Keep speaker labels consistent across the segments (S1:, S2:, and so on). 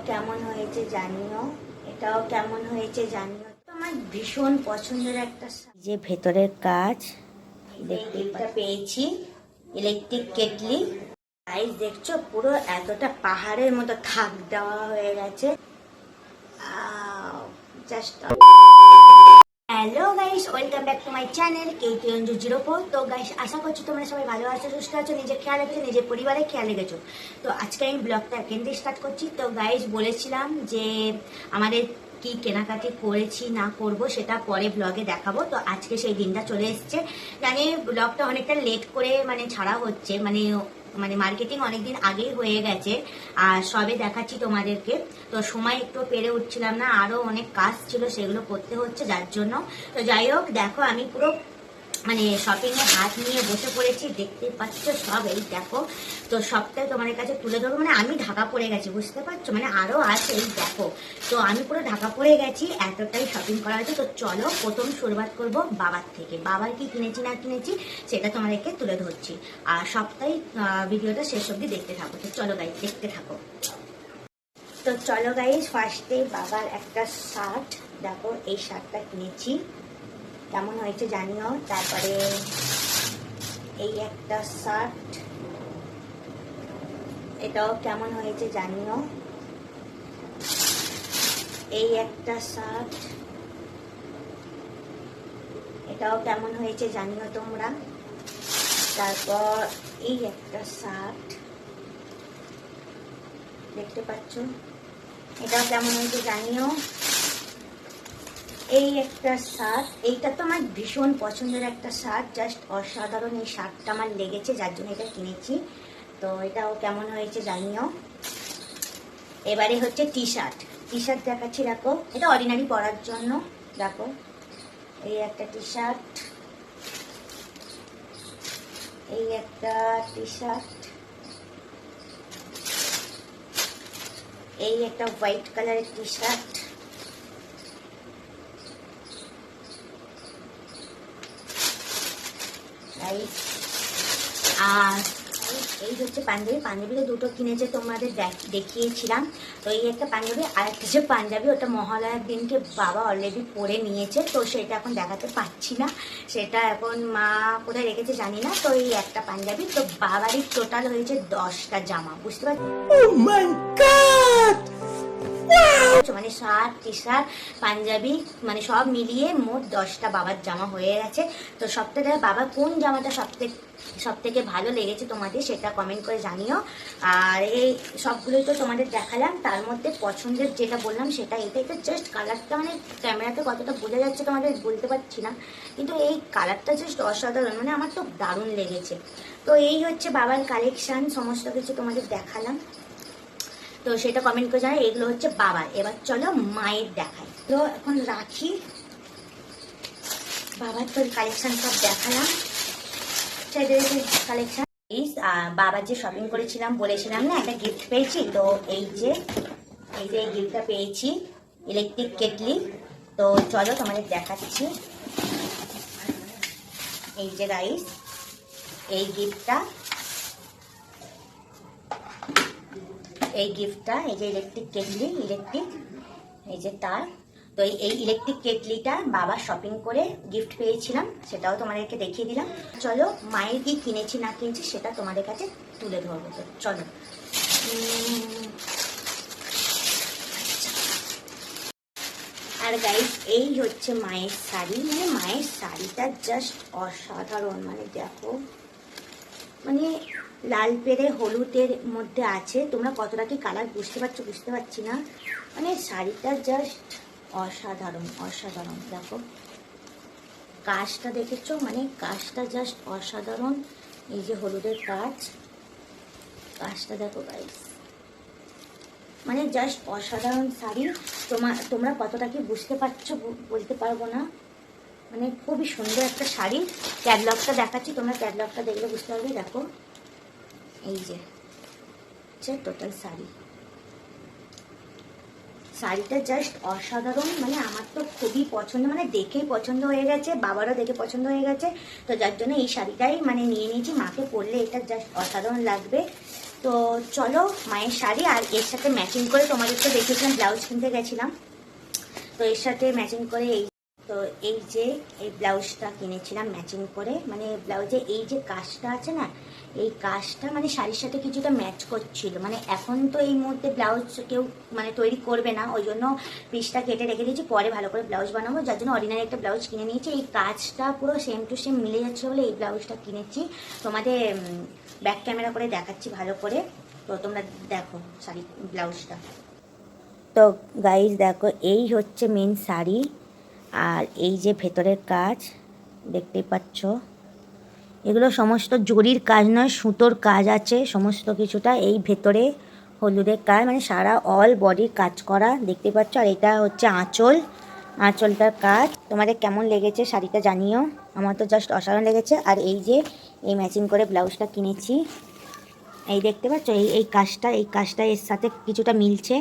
S1: কেমন হয়েছে জানিও, এটাও কেমন হয়েছে জানিও। আমার ভীষণ পছন্দের একটা যে ভেতরের কাজ দেখতে পেয়েছি, ইলেকট্রিক কেটলি। গাইস দেখছো, পুরো এতটা পাহাড়ের মতো থাক দেওয়া হয়ে গেছে। Just hello guys, welcome back to my channel KT04। তো গাইস, আশা করছি তোমরা সবাই ভালো আছো, সুস্থ আছো, নিজের খেয়াল রেখেছো, নিজের পরিবারের খেয়াল রেখেছো। তো আজকে আমি ব্লগটা এখান থেকে স্টার্ট করছি। তো গাইস বলেছিলাম যে আমাদের কি কেনাকাটি করেছি না করব সেটা পরে ব্লগে দেখাবো। তো আজকে সেই দিনটা চলে এসছে। জানি ব্লগটা অনেকটা লেট করে ছাড়া হচ্ছে, মানে মার্কেটিং অনেকদিন আগেই হয়ে গেছে আর সবে দেখাচ্ছি তোমাদেরকে। তো সময় একটু পেরে উঠছিলাম না, আরো অনেক কাজ ছিল, সেগুলো করতে হচ্ছে যার জন্য। তো যাই হোক, দেখো আমি পুরো শপিং এ হাত নিয়ে বসে পড়েছি, দেখতে পাচ্ছ সব, এই দেখো। তো সবটাই তোমাদের কাছে তুলে ধরবো। আমি ঢাকা পড়ে গেছি, বুঝতে পারছো, আরো আছে, এই দেখো। তো আমি পুরো ঢাকা পড়ে গেছি, এতটাই শপিং করা হয়েছে। তো চলো প্রথম শুরুয়াত করবো বাবার থেকে। বাবার কি কিনেছি না কিনেছি সেটা তোমাদেরকে তুলে ধরছি, আর সবটাই ভিডিওটা শেষ অবধি দেখতে থাকো। তো চলো গাইস, দেখতে থাকো। তো চলো গাইস, ফার্স্টে বাবার একটা শার্ট, দেখো এই শার্টটা কিনেছি, কেমন হয়েছে জানিও। তারপরে এই একটা শার্ট, এটাও কেমন হয়েছে জানিও। এই একটা শার্ট, এটাও কেমন হয়েছে জানিও তোমরা। তারপর এই একটা শার্ট, দেখতে পাচ্ছ, এটাও কেমন হয়েছে জানিও। এই একটা শার্ট, এইটা তো আমার ভীষণ পছন্দের একটা শার্ট, জাস্ট অসাধারণ। এই শার্টটা আমার লেগেছে, যার জন্য এটা কিনেছি। তো এটাও কেমন হয়েছে জানিও। এবারে হচ্ছে টি শার্ট দেখাচ্ছি, দেখো, এটা অর্ডিনারি পরার জন্য। দেখো এই একটা টি শার্ট, এই একটা টি শার্ট, এই একটা হোয়াইট কালারের টি শার্ট, আর এই হচ্ছে পাঞ্জাবিটা দুটো কিনেছে, তোমাদের দেখিয়েছিলাম। তো এই একটা পাঞ্জাবি, আর একটা যে পাঞ্জাবি, ওটা মহালয়ার দিনকে বাবা অলরেডি পরে নিয়েছে, তো সেটা এখন দেখাতে পাচ্ছি না, সেটা এখন মা কোথায় রেখেছে জানি না। তো এই একটা পাঞ্জাবি, তো বাবারই টোটাল হয়েছে 10টা জামা, বুঝতে পারছি। শার্ট, টি শার্ট, পাঞ্জাবি, সব মিলিয়ে মোট 10টা বাবার জামা হয়ে গেছে। তো সবথেকে বাবার কোন জামাটা সব থেকে ভালো লেগেছে তোমাদের সেটা কমেন্ট করে জানিও। আর এই সবগুলোই তো তোমাদের দেখালাম, তার মধ্যে পছন্দের যেটা বললাম সেটা এটা জাস্ট কালারটা, ক্যামেরাতে কতটা বোঝা যাচ্ছে তোমাদের বলতে পারছি না, কিন্তু এই কালারটা জাস্ট অসাধারণ, আমার তো দারুণ লেগেছে। তো এই হচ্ছে বাবার কালেকশন, সমস্ত কিছু তোমাদের দেখালাম, তো সেটা কমেন্ট করে জানাই। এগুলো হচ্ছে বাবার। এবার চলো মায়ের দেখাই। তো এখন রাখি, বাবার তো কালেকশন সব দেখালাম, কালেকশন। বাবার যে শপিং করেছিলাম, বলেছিলাম না একটা গিফট পেয়েছি, তো এই যে এই গিফটটা পেয়েছি, ইলেকট্রিক কেটলি। তো চলো তোমাদের দেখাচ্ছি। এই যে গাইস, এই গিফটটা, এই যে ইলেকট্রিক কেটলি, এই যে তার। তো এই ইলেকট্রিক কেটলিটা বাবা শপিং করে গিফট পেয়েছিলাম, সেটাও তোমাদেরকে দেখিয়ে দিলাম। চলো মায়ের কি কিনেছি না কিনেছি সেটা তোমাদের কাছে তুলে ধরবো। তো চলো। আর গাইস, এই হচ্ছে মায়ের শাড়ি, মায়ের শাড়িটা জাস্ট অসাধারণ, দেখো, লাল পেরে হলুদের মধ্যে আছে। তোমরা কতটা কি কালার বুঝতে পারছি না, শাড়িটা জাস্ট অসাধারণ। দেখো কাজটা দেখেছো, কাজটা জাস্ট অসাধারণ। এই যে হলুদের কাজটা দেখো গাইস, জাস্ট অসাধারণ শাড়ি। তোমরা কতটা কি বুঝতে পারছো বলতে পারবো না, খুবই সুন্দর একটা শাড়ি। ক্যাটলগটা দেখাচ্ছি, তোমরা ক্যাটলগটা দেখলে বুঝতে পারবে। দেখো এই যে টোটাল শাড়িটা জাস্ট অসাধারণ, আমার তো খুবই পছন্দ, দেখেই পছন্দ হয়ে গেছে, বাবারও দেখে পছন্দ হয়ে গেছে। তো যার জন্য এই শাড়িটাই নিয়ে নিয়েছি, মাকে পরলে এটা জাস্ট অসাধারণ লাগবে। তো চলো মায়ের শাড়ি আর এর সাথে ম্যাচিং করে তোমাদেরকে দেখেছিলাম ব্লাউজ কিনতে গেছিলাম, তো এর সাথে ম্যাচিং করে এই যে এই ব্লাউজটা কিনেছিলাম ম্যাচিং করে, মানে ব্লাউজে এই যে কাজটা আছে না, এই কাজটা মানে শাড়ির সাথে কিছুটা ম্যাচ করছিল। মানে এখন তো এই মুহূর্তে ব্লাউজ কেউ মানে তৈরি করবে না, ওই জন্য পিসটা কেটে রেখে দিয়েছি, পরে ভালো করে ব্লাউজ বানাবো, যার জন্য অর্ডিনারি একটা ব্লাউজ কিনে নিয়েছি। এই কাজটা পুরো সেম টু সেম মিলে যাচ্ছে বলে এই ব্লাউজটা কিনেছি। তোমাদের ব্যাক ক্যামেরা করে দেখাচ্ছি ভালো করে, তো তোমরা দেখো শাড়ি ব্লাউজটা। তো গাইজ দেখো, এই হচ্ছে মেন শাড়ি, আর এই যে ভেতরের কাজ দেখতেই পাচ্ছ, এগুলো সমস্ত জরির কাজ নয়, সুতোর কাজ আছে সমস্ত কিছুটা। এই ভেতরে হলুদের কাজ, মানে সারা অল বডির কাজ করা দেখতে পাচ্ছ। আর এটা হচ্ছে আঁচলটার কাজ। তোমাদের কেমন লেগেছে শাড়িটা জানিও, আমার তো জাস্ট অসাধারণ লেগেছে। আর এই যে এই ম্যাচিং করে ব্লাউজটা কিনেছি, এই দেখতে পাচ্ছ এই কাজটা এর সাথে কিছুটা মিলছে,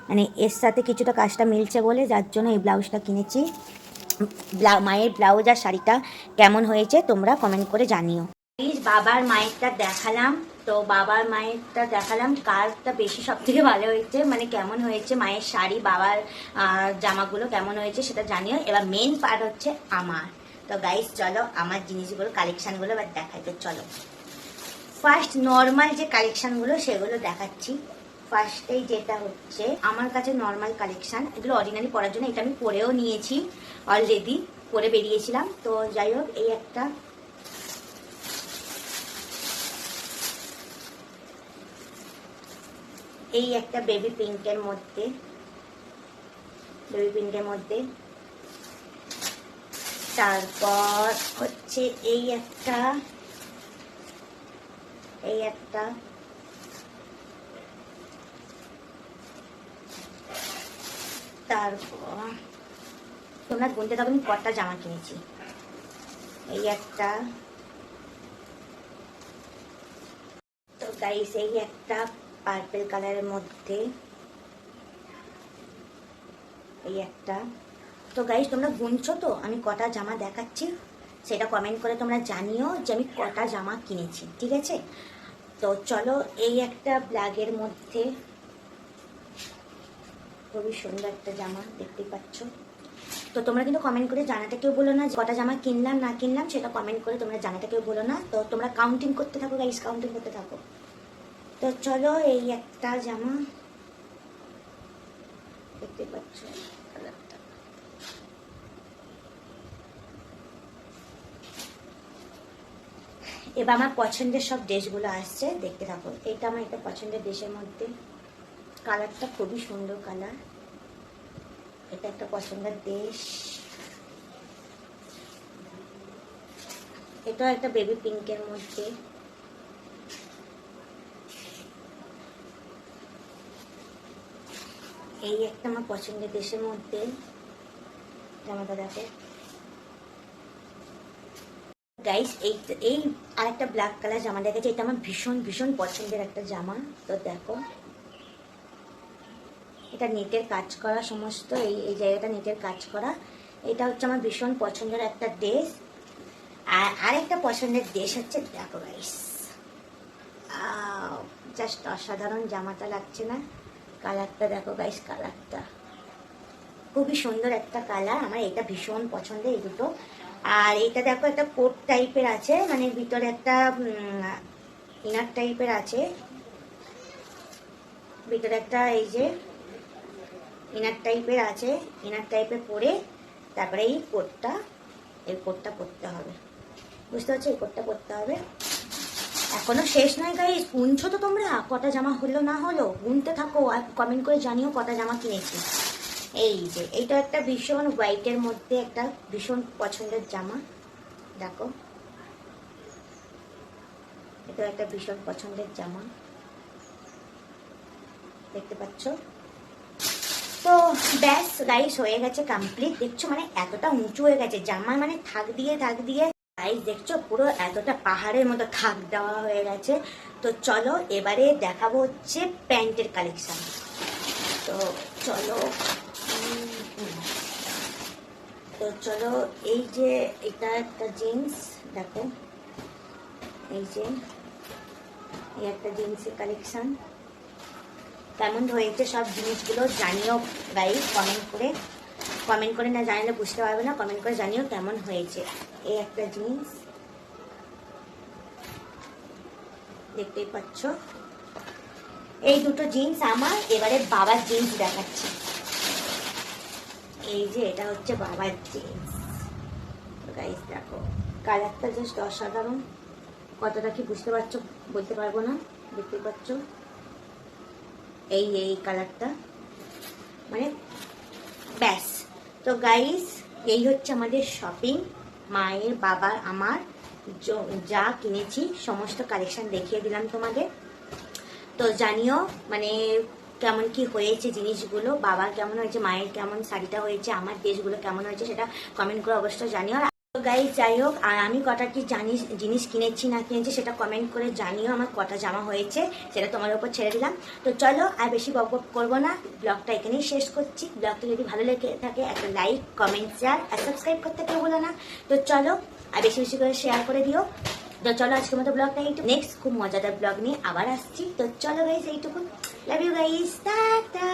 S1: মানে এর সাথে কিছুটা কাজটা মিলছে বলে যার জন্য এই ব্লাউজটা কিনেছি। মায়ের ব্লাউজ আর শাড়িটা কেমন হয়েছে তোমরা কমেন্ট করে জানিও। প্লিজ বাবার মায়েরটা দেখালাম, তো বাবার মায়েরটা দেখালাম, কারটা বেশি সব থেকে ভালো হয়েছে, মানে কেমন হয়েছে মায়ের শাড়ি বাবার জামাগুলো কেমন হয়েছে সেটা জানিও। এবার মেন পার্ট হচ্ছে আমার। তো গাইস চলো আমার জিনিসগুলো কালেকশানগুলো এবার দেখাই। তো চলো ফার্স্ট নর্মাল যে কালেকশানগুলো সেগুলো দেখাচ্ছি। ফার্স্টেই যেটা হচ্ছে আমার কাছে নর্মাল কালেকশান, এগুলো অর্ডিনারি পরার জন্য, এটা আমি পরেও নিয়েছি অলরেডি, পরে বেরিয়েছিলাম। তো যাই হোক, এই একটা বেবি পিঙ্কের মধ্যে, তারপর হচ্ছে এই একটা তারপর তোমরা গুনতে থাকো আমি কটা জামা কিনেছি। এই একটা, তো গাইস এই একটা পার্পল কালারের মধ্যে, এই একটা। তো গাইস তোমরা গুনছো তো আমি কটা জামা দেখাচ্ছি সেটা কমেন্ট করে তোমরা জানিও যে আমি কটা জামা কিনেছি, ঠিক আছে? তো চলো, এই একটা ব্ল্যাকের মধ্যে খুবই সুন্দর একটা জামা দেখতেই পাচ্ছ। তো তোমরা কিন্তু কমেন্ট করে জানাতে কেউ বলো না কটা জামা কিনলাম না কিনলাম, সেটা কমেন্ট করে তোমরা জানাতে কেউ বলো না। তো তোমরা কাউন্টিং করতে থাকো গাইস, কাউন্টিং করতে থাকো। তো চলো, এই একটা জামা দেখতে পাচ্ছ, এবার আমার পছন্দের সব ড্রেসগুলো আসছে দেখতে থাকো। এটা আমার একটা পছন্দের ড্রেসের মধ্যে, কালারটা খুবই সুন্দর কালার, এটা একটা পছন্দের ড্রেস। এটা একটা বেবি পিঙ্কের মধ্যে, এই একটা আমার পছন্দের ড্রেসের মধ্যে জামাটা দেখো গাইস। এই আরেকটা ব্ল্যাক কালার জামা দেখেছি, এটা আমার ভীষণ ভীষণ পছন্দের একটা জামা। তো দেখো এটা নেটের কাজ করা সমস্ত, এই জায়গাটা নেটের কাজ করা, এটা হচ্ছে আমার ভীষণ পছন্দের একটা ড্রেস। আর আরেকটা পছন্দের ড্রেস হচ্ছে, দেখো গাইস জাস্ট অসাধারণ জামাটা লাগছে না? কালারটা দেখো গাইস, কালারটা খুবই সুন্দর একটা কালার, আমার এটা ভীষণ পছন্দের এই দুটো। আর এটা দেখো একটা কোট টাইপের আছে, মানে ভিতরে একটা ইনার টাইপের আছে, ভিতরে একটা এই যে ইনার টাইপের আছে, ইনার টাইপের পরে তারপরে এই কোটটা পরতে হবে, বুঝতে পারছো? এই কোটটা পরতে হবে। এখনো শেষ নয় গাইস, গুনছো তো তোমরা কটা জামা হলো না হলো, গুনতে থাকো আর কমেন্ট করে জানিও কটা জামা কিনেছি। এই যে এইটা একটা ভীষণ হোয়াইটের মধ্যে একটা ভীষণ পছন্দের জামা, দেখো এটা একটা ভীষণ পছন্দের জামা দেখতে পাচ্ছ। তো ব্যাস গাইস হয়ে গেছে কমপ্লিট, দেখছো মানে এতটা উঁচু হয়ে গেছে জামা, মানে থাক দিয়ে গাইস দেখছো পুরো এতটা পাহাড়ের মতো থাক দেওয়া হয়ে গেছে। তো চলো এবারে দেখাবো হচ্ছে প্যান্টের কালেকশন। তো চলো এই যে এটা একটা জিন্স দেখো, এই যে এই একটা জিন্সের কালেকশন। কেমন হয়েছে সব জিনিসগুলো জানিও গাইস, কমেন্ট করে না জানালে বুঝতে পারবে না, কমেন্ট করে জানিও কেমন হয়েছে। এই একটা জিন্স দেখতেই পাচ্ছ। এই দুটো জিন্স আমার। এবারে বাবার জিন্স দেখাচ্ছি। এই যে এটা হচ্ছে বাবার জিন্স। গাইস দেখো কালারটা জাস্ট অসাধারণ। কতটা কি বুঝতে পারছো বলতে পারবো না, দেখতে পাচ্ছ এই কালারটা, মানে ব্যাস। তো গাইস এই হচ্ছে আমাদের শপিং, মায়ের বাবার আমার যা কিনেছি সমস্ত কালেকশন দেখিয়ে দিলাম তোমাদের। তো জানিও মানে কেমন কি হয়েছে জিনিসগুলো, বাবার কেমন হয়েছে, মায়ের কেমন শাড়িটা হয়েছে, আমার ড্রেসগুলো কেমন হয়েছে সেটা কমেন্ট করে অবশ্যই জানিও। তো গাইস যাই হোক, আর আমি কটা কি জিনিস কিনেছি না কিনেছি সেটা কমেন্ট করে জানিও। আমার কটা জামা হয়েছে সেটা তোমার উপর ছেড়ে দিলাম। তো চলো আর বেশি বক করবো না, ব্লগটা এখানেই শেষ করছি। ব্লগটা যদি ভালো লেগে থাকে একটা লাইক, কমেন্ট, শেয়ার আর সাবস্ক্রাইব করতে কেউ বলো না। তো চলো আর বেশি বেশি করে শেয়ার করে দিও। তো চলো আজকের মতো ব্লগটা এইটুকু, নেক্সট খুব মজাদার ব্লগ নিয়ে আবার আসছি। তো চলো গাইস এইটুকু, লাভ ইউ গাইস, টাটা।